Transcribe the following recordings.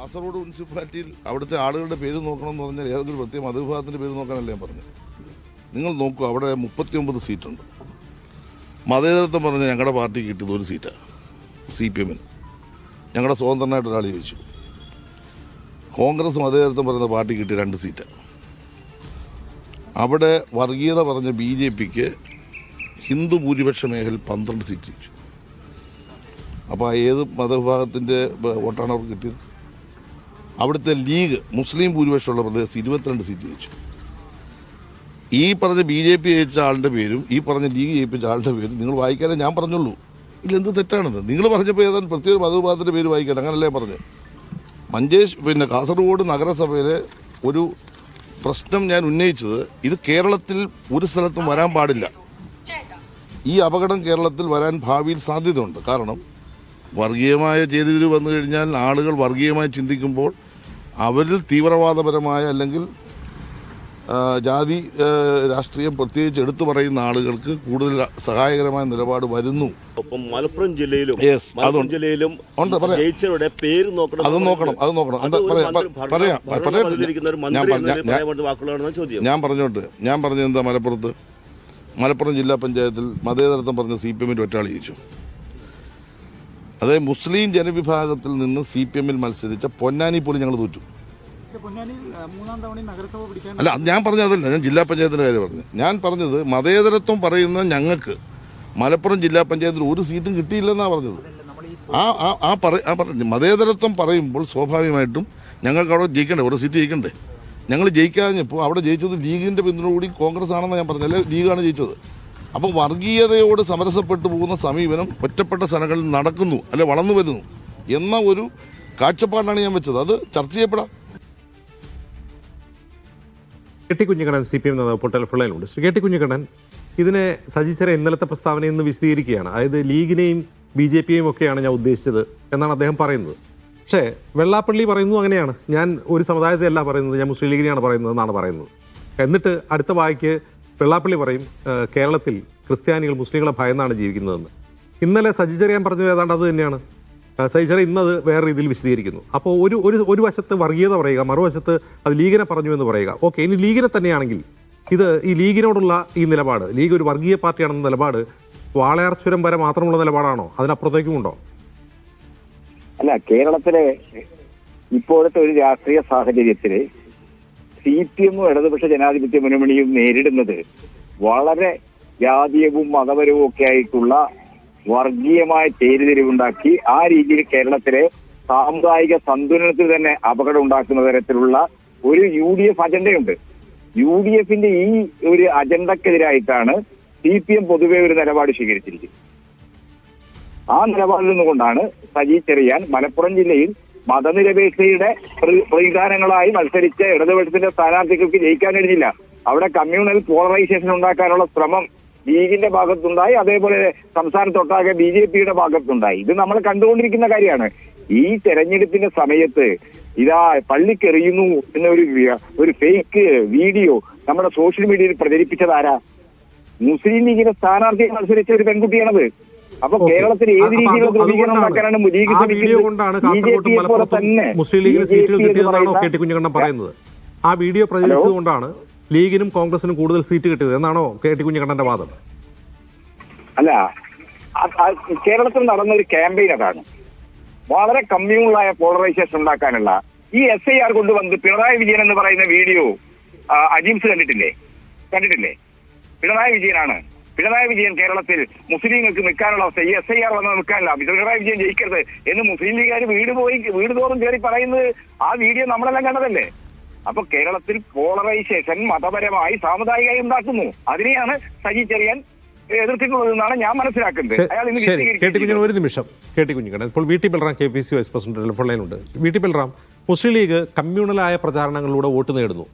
കാസർഗോഡ് മുനിസിപ്പാലിറ്റിയിൽ അവിടുത്തെ ആളുകളുടെ പേര് നോക്കണം എന്ന് പറഞ്ഞാൽ ഏതെങ്കിലും പ്രത്യേക മതവിഭാഗത്തിൻ്റെ പേര് നോക്കാനല്ല ഞാൻ പറഞ്ഞത്. നിങ്ങൾ നോക്കൂ, അവിടെ 39 സീറ്റുണ്ട്. മതേതരത്വം പറഞ്ഞാൽ ഞങ്ങളുടെ പാർട്ടിക്ക് കിട്ടിയത് ഒരു സീറ്റാണ്, CPM-ന്. ഞങ്ങളുടെ സ്വതന്ത്രനായിട്ട് ഒരാൾ ജയിച്ചു. കോൺഗ്രസ് മതേതരത്വം പറയുന്ന പാർട്ടി കിട്ടിയ 2 സീറ്റാണ്. അവിടെ വർഗീയത പറഞ്ഞ BJP-ക്ക് ഹിന്ദു ഭൂരിപക്ഷ മേഖലയിൽ 12 സീറ്റ് ജയിച്ചു. അപ്പോൾ ഏത് മതവിഭാഗത്തിൻ്റെ വോട്ടാണ് അവർക്ക് കിട്ടിയത്? അവിടുത്തെ ലീഗ് മുസ്ലിം ഭൂരിപക്ഷമുള്ള പ്രദേശത്ത് 22 സീറ്റ് ജയിച്ചു. ഈ പറഞ്ഞ BJP ജയിച്ച ആളുടെ പേരും ഈ പറഞ്ഞ ലീഗ് ജയിപ്പിച്ച ആളുടെ പേരും നിങ്ങൾ വായിക്കാനേ ഞാൻ പറഞ്ഞുള്ളൂ. ഇതിലെന്ത് തെറ്റാണെന്ന് നിങ്ങൾ പറഞ്ഞപ്പോൾ ഏതാണ്ട് പ്രത്യേക മതവിഭാഗത്തിൻ്റെ പേര് വായിക്കാൻ, അങ്ങനല്ലേ പറഞ്ഞു. കാസർഗോഡ് നഗരസഭയിലെ ഒരു പ്രശ്നം ഞാൻ ഉന്നയിച്ചത്, ഇത് കേരളത്തിൽ ഒരു സ്ഥലത്തും വരാൻ പാടില്ല. ഈ അപകടം കേരളത്തിൽ വരാൻ ഭാവിയിൽ സാധ്യതയുണ്ട്. കാരണം വർഗീയമായ ചെയ്തിൽ വന്നു കഴിഞ്ഞാൽ ആളുകൾ വർഗീയമായി ചിന്തിക്കുമ്പോൾ അവരിൽ തീവ്രവാദപരമായ അല്ലെങ്കിൽ ജാതി രാഷ്ട്രീയം പ്രത്യേകിച്ച് എടുത്തു പറയുന്ന ആളുകൾക്ക് കൂടുതൽ സഹായകരമായ നിലപാട് വരുന്നു. മലപ്പുറം ജില്ലയിലും ജയിച്ചവരുടെ പേര് നോക്കണം. ഞാൻ പറഞ്ഞത് എന്താ, മലപ്പുറം ജില്ലാ പഞ്ചായത്തിൽ മതേതരത്വം പറഞ്ഞ CPM-ന്റെ ഒറ്റാളി ജയിച്ചു. അതായത് മുസ്ലിം ജനവിഭാഗത്തിൽ നിന്ന് CPM-ൽ മത്സരിച്ച പൊന്നാനി പോലും ഞങ്ങൾ തോറ്റു. അല്ല, ഞാൻ പറഞ്ഞതല്ല, ഞാൻ ജില്ലാ പഞ്ചായത്തിൻ്റെ കാര്യം പറഞ്ഞു. ഞാൻ പറഞ്ഞത് മതേതരത്വം പറയുന്ന ഞങ്ങൾക്ക് മലപ്പുറം ജില്ലാ പഞ്ചായത്തിൽ ഒരു സീറ്റും കിട്ടിയില്ലെന്നാണ് പറഞ്ഞത്. മതേതരത്വം പറയുമ്പോൾ സ്വാഭാവികമായിട്ടും ഞങ്ങൾക്ക് അവിടെ ജയിക്കണ്ടേ, ഒരു സീറ്റ് ജയിക്കണ്ടേ. ഞങ്ങൾ ജയിക്കാഞ്ഞപ്പോൾ അവിടെ ജയിച്ചത് ലീഗിൻ്റെ പിന്തുണ കൂടി കോൺഗ്രസ് ആണെന്ന് ഞാൻ പറഞ്ഞു, അല്ലെ ലീഗാണ് ജയിച്ചത്. അപ്പോൾ വർഗീയതയോട് സമരസപ്പെട്ടു പോകുന്ന സമീപനം ഒറ്റപ്പെട്ട സ്ഥലങ്ങളിൽ നടക്കുന്നു, അല്ലെ വളർന്നു വരുന്നു എന്ന ഒരു കാഴ്ചപ്പാടിലാണ് ഞാൻ വെച്ചത്. അത് ചർച്ച ചെയ്യപ്പെടാം. KT കുഞ്ഞിക്കണ്ണൻ CPM നേതാവ് ഇപ്പോൾ ടെലിഫോണിലുണ്ട്. ശ്രീ KT കുഞ്ഞിക്കണ്ണൻ, ഇതിനെ സജി ചെറിയാൻ ഇന്നലത്തെ പ്രസ്താവനയിൽ നിന്ന് വിശദീകരിക്കുകയാണ്. അതായത് ലീഗിനെയും BJP-യെയും ഒക്കെയാണ് ഞാൻ ഉദ്ദേശിച്ചത് എന്നാണ് അദ്ദേഹം പറയുന്നത്. പക്ഷേ വെള്ളാപ്പള്ളി പറയുന്നു അങ്ങനെയാണ്, ഞാൻ ഒരു സമുദായത്തെയല്ല പറയുന്നത്, ഞാൻ മുസ്ലിം ലീഗിനെയാണ് പറയുന്നത് എന്നാണ് പറയുന്നത്. എന്നിട്ട് അടുത്ത വായ്ക്ക് വെള്ളാപ്പള്ളി പറയും കേരളത്തിൽ ക്രിസ്ത്യാനികൾ മുസ്ലിങ്ങളെ ഭയന്നാണ് ജീവിക്കുന്നതെന്ന്. ഇന്നലെ സജി ചെറിയാൻ പറഞ്ഞത് ഏതാണ്ട് അത് തന്നെയാണ്. സജി ചെറിയാൻ ഇന്നത് വേറെ രീതിയിൽ വിശദീകരിക്കുന്നു. അപ്പോൾ ഒരു വശത്ത് വർഗീയത പറയുക, മറുവശത്ത് അത് ലീഗിനെ പറഞ്ഞു എന്ന് പറയുക. ഓക്കെ, ഇനി ലീഗിനെ തന്നെയാണെങ്കിൽ ഈ ലീഗിനോടുള്ള ഈ നിലപാട്, ലീഗ് ഒരു വർഗീയ പാർട്ടിയാണെന്ന നിലപാട് വാളയാർ ചുരം വരെ മാത്രമുള്ള നിലപാടാണോ, അതിനപ്പുറത്തേക്കും ഉണ്ടോ? അല്ല, കേരളത്തിലെ ഇപ്പോഴത്തെ ഒരു രാഷ്ട്രീയ സാഹചര്യത്തില് CPM-ഉം ഇടതുപക്ഷ ജനാധിപത്യ മുന്നണിയും നേരിടുന്നത് വളരെ ജാതീയവും മതപരവും ഒക്കെ ആയിട്ടുള്ള വർഗീയമായ ചേരിതിരിവുണ്ടാക്കി ആ രീതിയിൽ കേരളത്തിലെ സാമുദായിക സന്തുലനത്തിൽ തന്നെ അപകടം ഉണ്ടാക്കുന്ന തരത്തിലുള്ള ഒരു UDF അജണ്ടയുണ്ട്. UDF-ന്റെ ഈ ഒരു അജണ്ടക്കെതിരായിട്ടാണ് CPM പൊതുവെ ഒരു നിലപാട് സ്വീകരിച്ചിരിക്കുന്നത്. ആ നിലപാടിൽ നിന്നുകൊണ്ടാണ് സജി ചെറിയാൻ മലപ്പുറം ജില്ലയിൽ മതനിരപേക്ഷയുടെ പ്രതിദാനങ്ങളായി മത്സരിച്ച ഇടതുപക്ഷത്തിന്റെ സ്ഥാനാർത്ഥികൾക്ക് ജയിക്കാൻ കഴിഞ്ഞില്ല. അവിടെ കമ്മ്യൂണൽ പോളറൈസേഷൻ ഉണ്ടാക്കാനുള്ള ശ്രമം ലീഗിന്റെ ഭാഗത്തുണ്ടായി, അതേപോലെ സംസ്ഥാനത്തൊട്ടാകെ BJP-യുടെ ഭാഗത്തുണ്ടായി. ഇത് നമ്മൾ കണ്ടുകൊണ്ടിരിക്കുന്ന കാര്യമാണ്. ഈ തെരഞ്ഞെടുപ്പിന്റെ സമയത്ത് ഇതാ പള്ളിക്കെറിയുന്നു എന്നൊരു ഫേക്ക് വീഡിയോ നമ്മുടെ സോഷ്യൽ മീഡിയയിൽ പ്രചരിപ്പിച്ചതാരാ? മുസ്ലിം ലീഗിന്റെ സ്ഥാനാർത്ഥിയെ മത്സരിച്ച ഒരു പെൺകുട്ടിയാണത്. അപ്പൊ കേരളത്തിൽ ഏത് രീതിയിലുള്ള ധ്രുവീകരണം ഉണ്ടാക്കാനാണ് ലീഗ് മുസ്ലിം ലീഗിന് സീറ്റുകൾ കിട്ടിയതെന്നാണോ KT കുഞ്ഞിക്കണ്ണൻ പറയുന്നത്? ആ വീഡിയോ പ്രചരിച്ചതുകൊണ്ടാണ് ലീഗിനും കോൺഗ്രസിനും കൂടുതൽ സീറ്റ് കിട്ടിയത് എന്നാണോ KT കുഞ്ഞിക്കണ്ണന്റെ വാദം? അല്ല, കേരളത്തിൽ നടന്ന ഒരു ക്യാമ്പയിൻ അതാണ്. വളരെ കമ്മ്യൂണലായ പോളറൈസേഷൻ ഉണ്ടാക്കാനുള്ള ഈ SIR കൊണ്ടുവന്ന് പിണറായി വിജയൻ എന്ന് പറയുന്ന വീഡിയോ അജീംസ് കണ്ടിട്ടില്ലേ? പിണറായി വിജയൻ കേരളത്തിൽ മുസ്ലിങ്ങൾക്ക് നിൽക്കാനുള്ള അവസ്ഥ, ഈ SIR വന്ന് നിൽക്കാനില്ല, പിണറായി വിജയൻ ജയിക്കരുത് എന്ന് മുസ്ലിം ലീഗുകാർ വീട് തോറും കയറി പറയുന്നത് ആ വീഡിയോ നമ്മളെല്ലാം കണ്ടതല്ലേ? അപ്പൊ കേരളത്തിൽ പോളറൈസേഷൻ മതപരമായി സാമുദായികമായി ഉണ്ടാക്കുന്നു. അതിനെയാണ് സജി ചെറിയാൻ എതിർത്തിട്ടുള്ളതെന്നാണ് ഞാൻ മനസ്സിലാക്കുന്നത്. ഒരു നിമിഷം KT കുഞ്ഞിക്കണ്ണൻ, ഇപ്പോൾ VT Balram KPC vice president telephone ലൈനുണ്ട്. VT ബൽറാം, മുസ്ലിം ലീഗ് കമ്മ്യൂണലായ പ്രചാരണങ്ങളിലൂടെ വോട്ട് നേടുന്നു.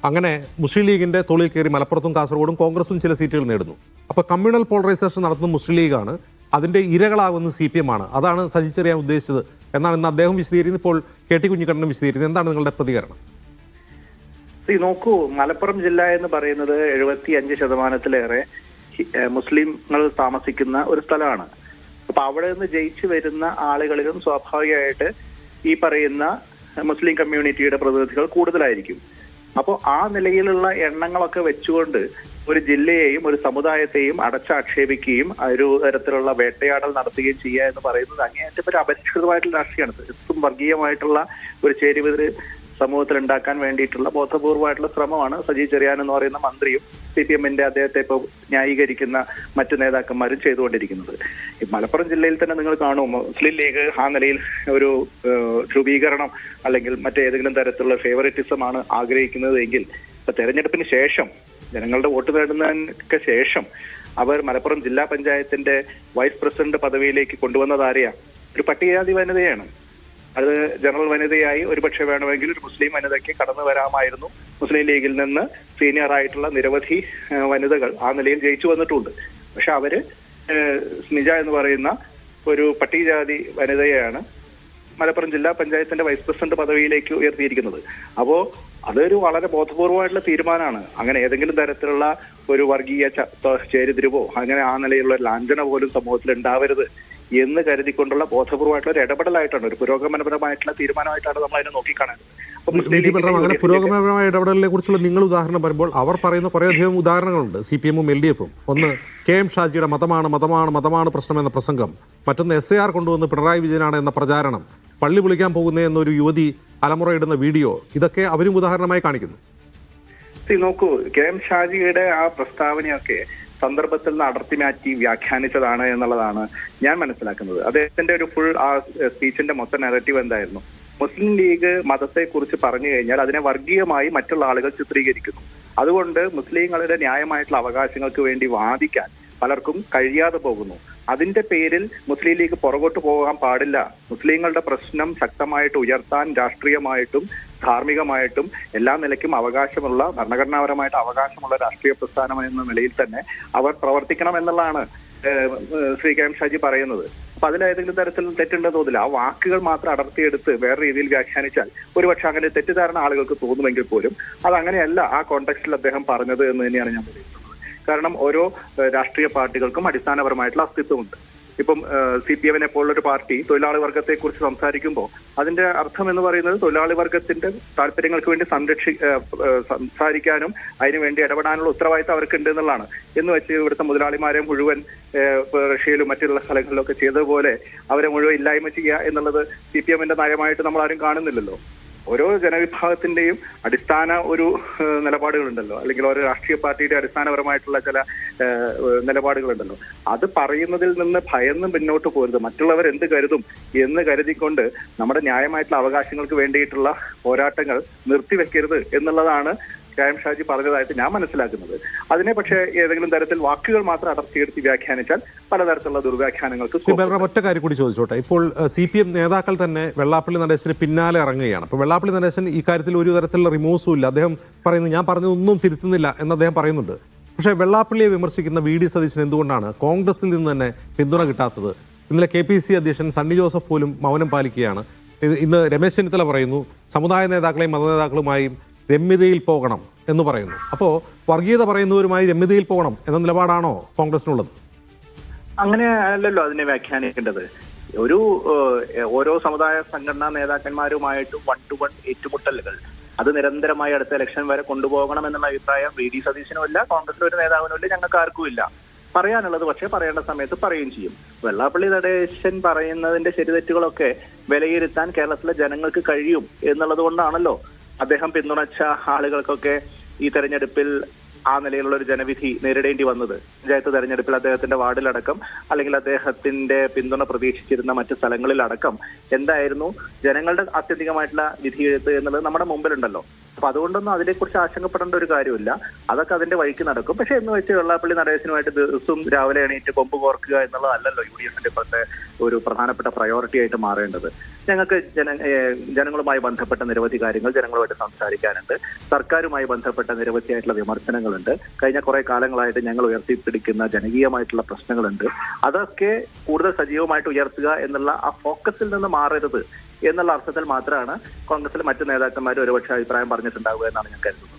അങ്ങനെ മുസ്ലിം ലീഗിന്റെ തോളിൽ കയറി മലപ്പുറത്തും കാസർഗോഡും കോൺഗ്രസും ചില സീറ്റുകൾ നേടുന്നു. അപ്പോൾ കമ്മ്യൂണൽ പോളറൈസേഷൻ നടത്തുന്ന മുസ്ലിം ലീഗാണ്, അതിന്റെ ഇരകളാകുന്ന CPM-ആണ്. അതാണ് സജി ചെറിയാൻ ഉദ്ദേശിച്ചത് എന്നാണ് ഇന്ന് അദ്ദേഹം വിശദീകരിക്കുന്നത്. ഇപ്പോൾ KT കുഞ്ഞിക്കണ്ണനും വിശദീകരിക്കുന്നത്. എന്താണ് നിങ്ങളുടെ പ്രതികരണം? നോക്കൂ, മലപ്പുറം ജില്ല എന്ന് പറയുന്നത് 75% മുസ്ലിങ്ങൾ താമസിക്കുന്ന ഒരു സ്ഥലമാണ്. അപ്പൊ അവിടെ നിന്ന് ജയിച്ചു വരുന്ന ആളുകളിലും സ്വാഭാവികമായിട്ട് ഈ പറയുന്ന മുസ്ലിം കമ്മ്യൂണിറ്റിയുടെ പ്രതിനിധികൾ കൂടുതലായിരിക്കും. അപ്പോൾ ആ നിലയിലുള്ള എണ്ണങ്ങളൊക്കെ വെച്ചുകൊണ്ട് ഒരു ജില്ലയെയും ഒരു സമുദായത്തെയും അടച്ചാക്ഷേപിക്കുകയും ഒരു തരത്തിലുള്ള വേട്ടയാടൽ നടത്തുകയും ചെയ്യുക എന്ന് പറയുന്നത് അങ്ങേയറ്റം ഒരു അപരിഷ്കൃതമായിട്ടുള്ള രാഷ്ട്രീയമാണ്. തീർത്തും വർഗീയമായിട്ടുള്ള ഒരു ചേരിവെതിര് സമൂഹത്തിൽ ഉണ്ടാക്കാൻ വേണ്ടിയിട്ടുള്ള ബോധപൂർവമായിട്ടുള്ള ശ്രമമാണ് സജി ചെറിയാൻ എന്ന് പറയുന്ന മന്ത്രിയും CPM-ന്റെ അദ്ദേഹത്തെ ഇപ്പോൾ ന്യായീകരിക്കുന്ന മറ്റു നേതാക്കന്മാരും ചെയ്തുകൊണ്ടിരിക്കുന്നത്. ഈ മലപ്പുറം ജില്ലയിൽ തന്നെ നിങ്ങൾ കാണും, മുസ്ലിം ലീഗ് ആ നിലയിൽ ഒരു ധ്രുവീകരണം അല്ലെങ്കിൽ മറ്റേതെങ്കിലും തരത്തിലുള്ള ഫേവറിറ്റിസമാണ് ആഗ്രഹിക്കുന്നത് എങ്കിൽ ഇപ്പൊ തെരഞ്ഞെടുപ്പിന് ശേഷം ജനങ്ങളുടെ വോട്ട് നേടുന്നതിനൊക്കെ ശേഷം അവർ മലപ്പുറം ജില്ലാ പഞ്ചായത്തിന്റെ വൈസ് പ്രസിഡന്റ് പദവിയിലേക്ക് കൊണ്ടുവന്നത് ആരെയാ? ഒരു പട്ടികജാതി വനിതയാണ്. അത് ജനറൽ വനിതയായി ഒരുപക്ഷെ വേണമെങ്കിൽ ഒരു മുസ്ലിം വനിതയ്ക്ക് കടന്നു വരാമായിരുന്നു. മുസ്ലിം ലീഗിൽ നിന്ന് സീനിയർ ആയിട്ടുള്ള നിരവധി വനിതകൾ ആ നിലയിൽ ജയിച്ചു വന്നിട്ടുണ്ട്. പക്ഷെ അവര് സ്നിജ എന്ന് പറയുന്ന ഒരു പട്ടികജാതി വനിതയെയാണ് മലപ്പുറം ജില്ലാ പഞ്ചായത്തിന്റെ വൈസ് പ്രസിഡന്റ് പദവിയിലേക്ക് ഉയർത്തിയിരിക്കുന്നത്. അപ്പോ അതൊരു വളരെ ബോധപൂർവമായിട്ടുള്ള തീരുമാനമാണ്. അങ്ങനെ ഏതെങ്കിലും തരത്തിലുള്ള ഒരു വർഗീയ ചേരിതിരിവോ അങ്ങനെ ആ നിലയിലുള്ള ലാഞ്ചന പോലും സമൂഹത്തിൽ ഉണ്ടാവരുത് എന്ന് കരുതിക്കൊണ്ടുള്ള ബോധപൂർവമായിട്ടുള്ള ഒരു ഇടപെടലായിട്ടാണ്, ഒരു പുരോഗമനപരമായിട്ടുള്ള തീരുമാനമായിട്ടാണ് നമ്മൾ അതിനെ നോക്കിക്കാണുന്നത്. അങ്ങനെ പുരോഗമനപരമായ ഇടപെടലിനെ കുറിച്ചുള്ള നിങ്ങൾ ഉദാഹരണം പറയുമ്പോൾ അവർ പറയുന്ന കുറേയധികം ഉദാഹരണങ്ങളുണ്ട്. CPM-ഉം LDF-ഉം. ഒന്ന് KM ഷാജിയുടെ മതമാണ് പ്രശ്നം എന്ന പ്രസംഗം, മറ്റൊന്ന് SAR കൊണ്ടുവന്ന് പിണറായി വിജയനാണ് എന്ന പ്രചാരണം, പള്ളി വിളിക്കാൻ പോകുന്ന എന്നൊരു യുവതി അലമുറയിടുന്ന വീഡിയോ, ഇതൊക്കെ അവരും ഉദാഹരണമായി കാണിക്കുന്നു. നോക്കൂ, KM ഷാജിയുടെ ആ പ്രസ്താവനയൊക്കെ സന്ദർഭത്തിൽ നിന്ന് അടർത്തി മാറ്റി വ്യാഖ്യാനിച്ചതാണ് എന്നുള്ളതാണ് ഞാൻ മനസ്സിലാക്കുന്നത്. അദ്ദേഹത്തിന്റെ ഒരു ഫുൾ ആ സ്പീച്ചിന്റെ മൊത്തം നെഗറ്റീവ് എന്തായിരുന്നു? മുസ്ലിം ലീഗ് മതത്തെക്കുറിച്ച് പറഞ്ഞു കഴിഞ്ഞാൽ അതിനെ വർഗീയമായി മറ്റുള്ള ആളുകൾ ചിത്രീകരിക്കുന്നു. അതുകൊണ്ട് മുസ്ലിങ്ങളുടെ ന്യായമായിട്ടുള്ള അവകാശങ്ങൾക്ക് വേണ്ടി വാദിക്കാൻ പലർക്കും കഴിയാതെ പോകുന്നു. അതിന്റെ പേരിൽ മുസ്ലിം ലീഗ് പുറകോട്ട് പോകാൻ പാടില്ല. മുസ്ലിങ്ങളുടെ പ്രശ്നം ശക്തമായിട്ട് ഉയർത്താൻ രാഷ്ട്രീയമായിട്ടും ധാർമ്മികമായിട്ടും എല്ലാ നിലയ്ക്കും അവകാശമുള്ള, ഭരണഘടനാപരമായിട്ട് അവകാശമുള്ള രാഷ്ട്രീയ പ്രസ്ഥാനം എന്ന നിലയിൽ തന്നെ അവർ പ്രവർത്തിക്കണം എന്നുള്ളതാണ് ശ്രീ KM ഷാജി പറയുന്നത്. അപ്പൊ അതിലേതെങ്കിലും തരത്തിൽ തെറ്റുണ്ടെന്ന് തോന്നില്ല. ആ വാക്കുകൾ മാത്രം അടർത്തിയെടുത്ത് വേറെ രീതിയിൽ വ്യാഖ്യാനിച്ചാൽ ഒരുപക്ഷെ അങ്ങനെ തെറ്റിദ്ധാരണ ആളുകൾക്ക് തോന്നുമെങ്കിൽ പോലും അതങ്ങനെയല്ല ആ കോണ്ടെക്സ്റ്റിൽ അദ്ദേഹം പറഞ്ഞത് എന്ന് തന്നെയാണ് ഞാൻ പറയുന്നത്. കാരണം ഓരോ രാഷ്ട്രീയ പാർട്ടികൾക്കും അടിസ്ഥാനപരമായിട്ടുള്ള അസ്തിത്വമുണ്ട്. ഇപ്പം CPM-നെ പോലുള്ളൊരു പാർട്ടി തൊഴിലാളി വർഗത്തെ കുറിച്ച് സംസാരിക്കുമ്പോൾ അതിന്റെ അർത്ഥം എന്ന് പറയുന്നത് തൊഴിലാളി വർഗത്തിന്റെ താല്പര്യങ്ങൾക്ക് വേണ്ടി സംസാരിക്കാനും അതിനുവേണ്ടി ഇടപെടാനുള്ള ഉത്തരവാദിത്തം അവർക്കുണ്ട് എന്നുള്ളതാണ്. എന്ന് വെച്ച് ഇവിടുത്തെ മുതലാളിമാരെ മുഴുവൻ റഷ്യയിലും മറ്റുള്ള സ്ഥലങ്ങളിലൊക്കെ ചെയ്തതുപോലെ അവരെ മുഴുവൻ ഇല്ലായ്മ ചെയ്യുക എന്നുള്ളത് CPM-ന്റെ നയമായിട്ട് നമ്മൾ ആരും കാണുന്നില്ലല്ലോ. ഓരോ ജനവിഭാഗത്തിന്റെയും അടിസ്ഥാന ഒരു നിലപാടുകളുണ്ടല്ലോ, അല്ലെങ്കിൽ ഓരോ രാഷ്ട്രീയ പാർട്ടിയുടെ അടിസ്ഥാനപരമായിട്ടുള്ള ചില നിലപാടുകളുണ്ടല്ലോ. അത് പറയുന്നതിൽ നിന്ന് ഭയന്ന് പിന്നോട്ട് പോരുത്. മറ്റുള്ളവർ എന്ത് കരുതും എന്ന് കരുതിക്കൊണ്ട് നമ്മുടെ ന്യായമായിട്ടുള്ള അവകാശങ്ങൾക്ക് വേണ്ടിയിട്ടുള്ള പോരാട്ടങ്ങൾ നിർത്തിവെക്കരുത് എന്നുള്ളതാണ് KM ഷാജി പറഞ്ഞതായിട്ട് ഞാൻ മനസ്സിലാക്കുന്നത്. അതിനെ പക്ഷേ ഏതെങ്കിലും തരത്തിൽ വാക്കുകൾ മാത്രം അടർത്തിയെടുത്ത് വ്യാഖ്യാനിച്ചാൽ പലതരത്തിലുള്ള ദുർവ്യാഖ്യാനങ്ങൾക്ക്. ഒറ്റ കാര്യം കൂടി ചോദിച്ചോട്ടെ. ഇപ്പോൾ CPM നേതാക്കൾ തന്നെ വെള്ളാപ്പള്ളി നടേശന് പിന്നാലെ ഇറങ്ങുകയാണ്. അപ്പോൾ വെള്ളാപ്പള്ളി നടേശൻ ഈ കാര്യത്തിൽ ഒരു തരത്തിലുള്ള റിമോഴ്സും ഇല്ല. അദ്ദേഹം പറയുന്നു ഞാൻ പറഞ്ഞതൊന്നും തിരുത്തുന്നില്ല എന്ന് അദ്ദേഹം പറയുന്നുണ്ട്. പക്ഷേ വെള്ളാപ്പള്ളിയെ വിമർശിക്കുന്ന VD സതീശൻ എന്തുകൊണ്ടാണ് കോൺഗ്രസിൽ നിന്ന് തന്നെ പിന്തുണ കിട്ടാത്തത്? ഇന്നലെ KPC അധ്യക്ഷൻ സണ്ണി ജോസഫ് പോലും മൗനം പാലിക്കുകയാണ്. ഇന്ന് രമേശ് ചെന്നിത്തല പറയുന്നു സമുദായ നേതാക്കളെയും മതനേതാക്കളുമായും രമ്യതയിൽ പോകണം എന്ന് പറയുന്നു. അപ്പോൾ വർഗീയത പറയുന്നവരുമായി രമ്യതയിൽ പോകണം എന്ന നിലപാടാണോ കോൺഗ്രസിനുള്ളത്? അങ്ങനെ അല്ലല്ലോ അതിനെ വ്യാഖ്യാനിക്കേണ്ടത്. ഒരു ഓരോ സമുദായ സംഘടനാ നേതാക്കന്മാരുമായിട്ട് 1-to-1 ഏറ്റുമുട്ടലുകൾ അത് നിരന്തരമായി അടുത്ത ഇലക്ഷൻ വരെ കൊണ്ടുപോകണം എന്നുള്ള അഭിപ്രായം VD സതീശനും ഇല്ല, കോൺഗ്രസിലെ ഒരു നേതാവിനും ഇല്ല, ഞങ്ങൾക്ക് ആർക്കും ഇല്ല. പറയാനുള്ളത് പക്ഷേ പറയേണ്ട സമയത്ത് പറയുകയും ചെയ്യും. വെള്ളാപ്പള്ളി നടേശൻ പറയുന്നതിന്റെ ശരിതെറ്റുകളൊക്കെ വിലയിരുത്താൻ കേരളത്തിലെ ജനങ്ങൾക്ക് കഴിയും എന്നുള്ളത് കൊണ്ടാണല്ലോ അദ്ദേഹം പിന്തുണച്ച ആളുകൾക്കൊക്കെ ഈ തെരഞ്ഞെടുപ്പിൽ ആ നിലയിലുള്ള ഒരു ജനവിധി നേരിടേണ്ടി വന്നത്. പഞ്ചായത്ത് തെരഞ്ഞെടുപ്പിൽ അദ്ദേഹത്തിന്റെ വാർഡിലടക്കം അല്ലെങ്കിൽ അദ്ദേഹത്തിന്റെ പിന്തുണ പ്രതീക്ഷിച്ചിരുന്ന മറ്റു സ്ഥലങ്ങളിലടക്കം എന്തായിരുന്നു ജനങ്ങളുടെ ആത്യന്തികമായിട്ടുള്ള വിധിയെഴുത്ത് എന്നുള്ളത് നമ്മുടെ മുമ്പിലുണ്ടല്ലോ. അപ്പൊ അതുകൊണ്ടൊന്നും അതിനെക്കുറിച്ച് ആശങ്കപ്പെടേണ്ട ഒരു കാര്യമില്ല. അതൊക്കെ അതിന്റെ വഴിക്ക് നടക്കും. പക്ഷെ എന്ന് വെച്ച് വെള്ളാപ്പള്ളി നടേശനുമായിട്ട് ദിവസവും രാവിലെ എണീറ്റ് കൊമ്പ് കോർക്കുക എന്നുള്ളതല്ലല്ലോ UDF-ന്റെ ഇപ്പോഴത്തെ ഒരു പ്രധാനപ്പെട്ട പ്രയോറിറ്റി ആയിട്ട് മാറേണ്ടത്. ഞങ്ങൾക്ക് ജനങ്ങളുമായി ബന്ധപ്പെട്ട നിരവധി കാര്യങ്ങൾ ജനങ്ങളുമായിട്ട് സംസാരിക്കാനുണ്ട്. സർക്കാരുമായി ബന്ധപ്പെട്ട നിരവധിയായിട്ടുള്ള വിമർശനങ്ങളുണ്ട്. കഴിഞ്ഞ കുറെ കാലങ്ങളായിട്ട് ഞങ്ങൾ ഉയർത്തിപ്പിടിക്കുന്ന ജനകീയമായിട്ടുള്ള പ്രശ്നങ്ങളുണ്ട്. അതൊക്കെ കൂടുതൽ സജീവമായിട്ട് ഉയർത്തുക എന്നുള്ള ആ ഫോക്കസിൽ നിന്ന് മാറരുത് എന്നുള്ള അർത്ഥത്തിൽ മാത്രമാണ് കോൺഗ്രസിലെ മറ്റു നേതാക്കന്മാർ ഒരുപക്ഷെ അഭിപ്രായം പറഞ്ഞിട്ടുണ്ടാവുക എന്നാണ് ഞാൻ കരുതുന്നത്.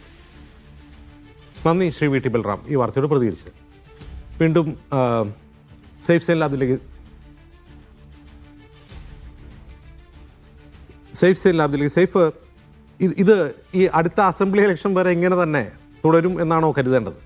നന്ദി ശ്രീ VT ബൽറാം ഈ വാർത്തയോട് പ്രതികരിച്ച്. വീണ്ടും സേഫ് സൈൻ ലാബിലേക്ക് സേഫ് സൈൻ ലാബിലേക്ക് സേഫ് ഇത് ഈ അടുത്ത അസംബ്ലി ഇലക്ഷൻ വരെ ഇങ്ങനെ തന്നെ തുടരും എന്നാണോ കരുതേണ്ടത്?